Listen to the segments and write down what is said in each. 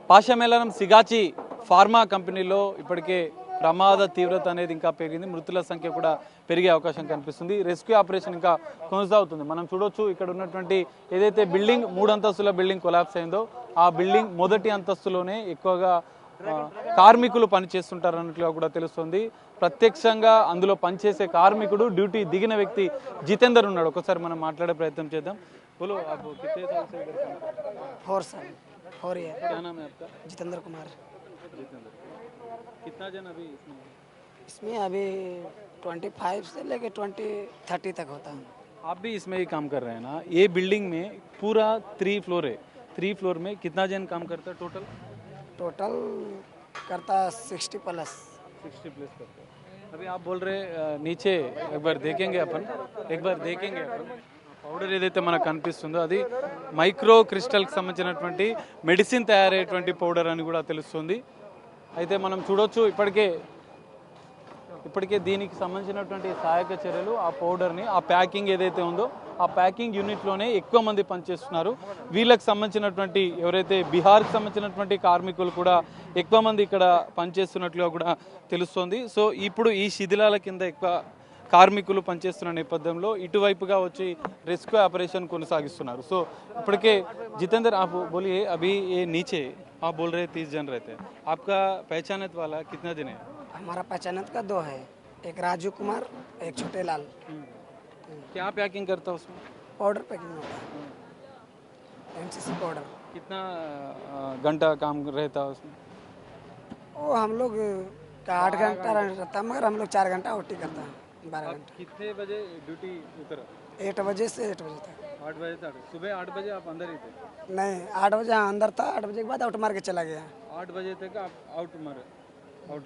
పాషమేళనం Sigachi pharma కంపెనీలో ఇప్పటికే ప్రమాద తీవ్రత అనేది ఇంకా పెరిగింది. మృతుల సంఖ్య కూడా పెరిగే అవకాశం కనిపిస్తుంది. రెస్క్యూ ఆపరేషన్ ఇంకా కొనసాగుతుంది. మనం చూడొచ్చు ఇక్కడ ఉన్నటువంటి ఏదైతే బిల్డింగ్ 3 అంతస్తుల బిల్డింగ్ కొలాప్స్ అయిందో ఆ బిల్డింగ్ మొదటి అంతస్తులోనే ఎక్కువగా కార్మికులు పనిచేస్తుంటారు అన్నట్లుగా కూడా తెలుస్తుంది. ప్రత్యక్షంగా అందులో పనిచేసే కార్మికుడు డ్యూటీ దిగిన వ్యక్తి జితేందర్ ఉన్నాడు. ఒకసారి మనం మాట్లాడే ప్రయత్నం చేద్దాం. बोलो आप कितने साल से इधर काम कर रहे हैं? 4 साल हो रही है। क्या नाम है आपका? जितेंद्र कुमार। जितेंद्र। कितना जन अभी इसमें? इसमें अभी 25 से लेके 20-30 तक होता है। आप भी इसमें ही काम कर रहे हैं ना? ये बिल्डिंग में पूरा 3 फ्लोर है. 3 फ्लोर में कितना जन काम करता है टोटल? टोटल करता 60 प्लस करता है. अभी आप बोल रहे नीचे एक बार देखेंगे अपन. పౌడర్ ఏదైతే మనకు కనిపిస్తుందో అది మైక్రో క్రిస్టల్కి సంబంధించినటువంటి మెడిసిన్ తయారయ్యేటువంటి పౌడర్ అని కూడా తెలుస్తుంది. అయితే మనం చూడొచ్చు ఇప్పటికే దీనికి సంబంధించినటువంటి సహాయక చర్యలు ఆ పౌడర్ని ఆ ప్యాకింగ్ ఏదైతే ఉందో ఆ ప్యాకింగ్ యూనిట్లోనే ఎక్కువ మంది పనిచేస్తున్నారు. వీళ్ళకి సంబంధించినటువంటి ఎవరైతే బీహార్కి సంబంధించినటువంటి కార్మికులు కూడా ఎక్కువ మంది ఇక్కడ పనిచేస్తున్నట్లుగా కూడా తెలుస్తోంది. సో ఇప్పుడు ఈ శిథిలాల కింద ఎక్కువ కార్మికులు పనిచేస్తున్న నేపథ్యంలో ఇటువైపుగా వచ్చి రెస్క్యూ ఆపరేషన్ కొనసాగిస్తున్నారు. సో ఇప్పటికే జిतेंद्र आप बोलिए अभी ये नीचे आप बोल रहे 30 जन रहते हैं, आपका पहचानत वाला कितना दिन है? हमारा पहचानत का 2 है, एक राजू कुमार एक छोटे लाल। क्या पैकिंग करता है उसमें? पाउडर पैकिंग होता है, एमसीसी पाउडर। कितना घंटा काम रहता है उसमें? वो हम लोग का 8 घंटा रहता है, मगर हम लोग 4 घंटा ओटी करता है, 12 घंटा। कितने बजे ड्यूटी उतरा? 8 बजे से 8 बजे तक। 8 बजे तक? सुबह 8 बजे आप अंदर ही थे? नहीं, 8 बजे अंदर था, 8 बजे के बाद आउट मार के चला गया। 8 बजे तक आप आउट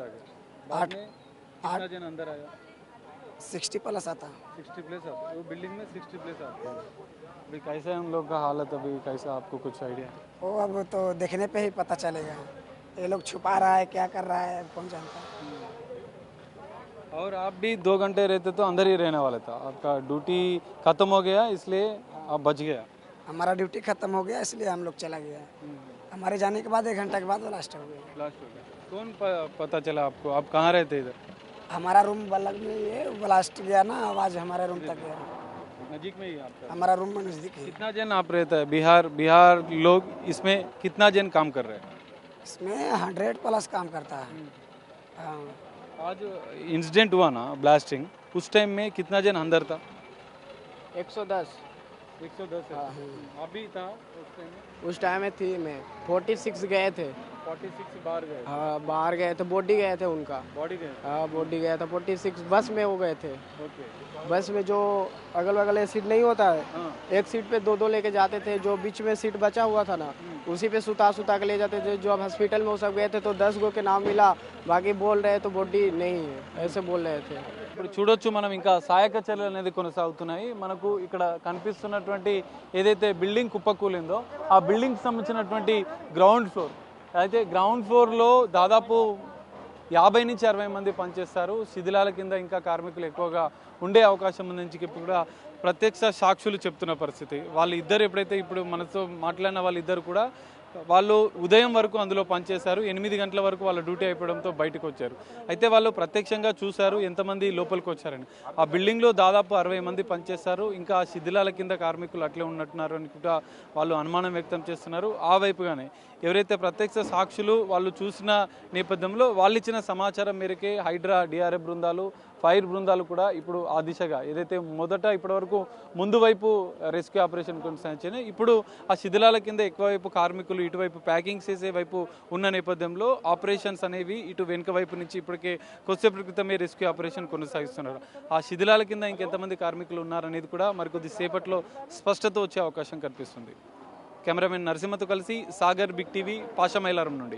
आ गए? बाद में कितना जन अंदर आया? 60 प्लस आता। 60 प्लस आता? वो बिल्डिंग में 60 प्लस आता है। अभी कैसा है हम लोग का हालत? अभी कैसा, आपको कुछ आइडिया? वो अब तो देखने पे ही पता चलेगा। ये लोग छुपा रहा है, क्या कर रहा है, कौन जानता है। और आप भी 2 घंटे रहते तो अंदर ही रहने वाला था, आपका ड्यूटी खत्म हो गया इसलिए आप बच गया? हमारा ड्यूटी खत्म हो गया इसलिए हम लोग चला गया। हमारे जाने के बाद 1 घंटा के बाद वो लास्ट हो गया। कौन पता चला आपको? आप कहाँ रहते इधर? हमारा रूम बगल में ये ब्लास्ट गया ना, आवाज़ हमारे रूम तक गया। नजीक में ही आपका? हमारा रूम में नज़दीक है। कितना जन आप रहता है? बिहार लोग इसमें कितना जन काम कर रहे हैं? इसमें 100 प्लस काम करता है। हाँ। आज इंसिडेंट हुआ ना ब्लास्टिंग, उस टाइम में कितना जन अंदर था? 110 है। अभी था उस टाइम में थी मैं 46 गए थे। 46 बाहर गए? हाँ बाहर गए थे, बॉडी गए थे उनका। बॉडी गए? हाँ बॉडी गया था। 46 बस में वो गए थे। ओके। बस में जो अगल बगल सीट नहीं होता है, हाँ। एक सीट पे 2 लेके जाते थे, जो बीच में सीट बचा हुआ था ना उसी पे सुता के ले जाते थे। जो अब हॉस्पिटल में वो सब गए थे तो 10 गो के नाम मिला, बाकी बोल रहे तो बॉडी नहीं है ऐसे बोल रहे थे। ఇప్పుడు చూడొచ్చు మనం ఇంకా సహాయక చర్యలు అనేది కొనసాగుతున్నాయి. మనకు ఇక్కడ కనిపిస్తున్నటువంటి ఏదైతే బిల్డింగ్ కుప్పకూలిందో ఆ బిల్డింగ్కి సంబంధించినటువంటి గ్రౌండ్ ఫ్లోర్. అయితే గ్రౌండ్ ఫ్లోర్లో దాదాపు 50 నుంచి 60 మంది పనిచేస్తారు. శిథిలాల కింద ఇంకా కార్మికులు ఎక్కువగా ఉండే అవకాశం ఉందని చెప్పి కూడా ప్రత్యక్ష సాక్షులు చెప్తున్న పరిస్థితి. వాళ్ళు ఇద్దరు ఎప్పుడైతే ఇప్పుడు మనతో మాట్లాడిన వాళ్ళిద్దరు కూడా వాళ్ళు ఉదయం వరకు అందులో పనిచేశారు. 8 గంటల వరకు వాళ్ళ డ్యూటీ అయిపోవడంతో బయటకు వచ్చారు. అయితే వాళ్ళు ప్రత్యక్షంగా చూశారు ఎంతమంది లోపలికి వచ్చారని. ఆ బిల్డింగ్లో దాదాపు 60 మంది పనిచేస్తారు. ఇంకా ఆ శిథిలాల కింద కార్మికులు అట్లే ఉన్నట్టున్నారు అని కూడా వాళ్ళు అనుమానం వ్యక్తం చేస్తున్నారు. ఆ వైపుగానే ఎవరైతే ప్రత్యక్ష సాక్షులు వాళ్ళు చూసిన నేపథ్యంలో వాళ్ళు ఇచ్చిన సమాచారం మేరకే హైడ్రా, డిఆర్ఎఫ్ బృందాలు, ఫైర్ బృందాలు కూడా ఇప్పుడు ఆ దిశగా ఏదైతే మొదట ఇప్పటివరకు ముందు వైపు రెస్క్యూ ఆపరేషన్ కొనసాగించాయి, ఇప్పుడు ఆ శిథిలాల కింద ఎక్కువవైపు కార్మికులు ఇటువైపు ప్యాకింగ్ చేసే వైపు ఉన్న నేపథ్యంలో ఆపరేషన్స్ అనేవి ఇటు వెనుక వైపు నుంచి ఇప్పటికే కొద్దిసేపటి క్రితమే రెస్క్యూ ఆపరేషన్ కొనసాగిస్తున్నారు. ఆ శిథిలాల కింద ఇంకెంతమంది కార్మికులు ఉన్నారనేది కూడా మరికొద్ది సేపట్లో స్పష్టత వచ్చే అవకాశం కనిపిస్తుంది. కెమెరామెన్ నరసింహతో కలిసి సాగర్, బిగ్ టీవీ, పాషమేళనం నుండి.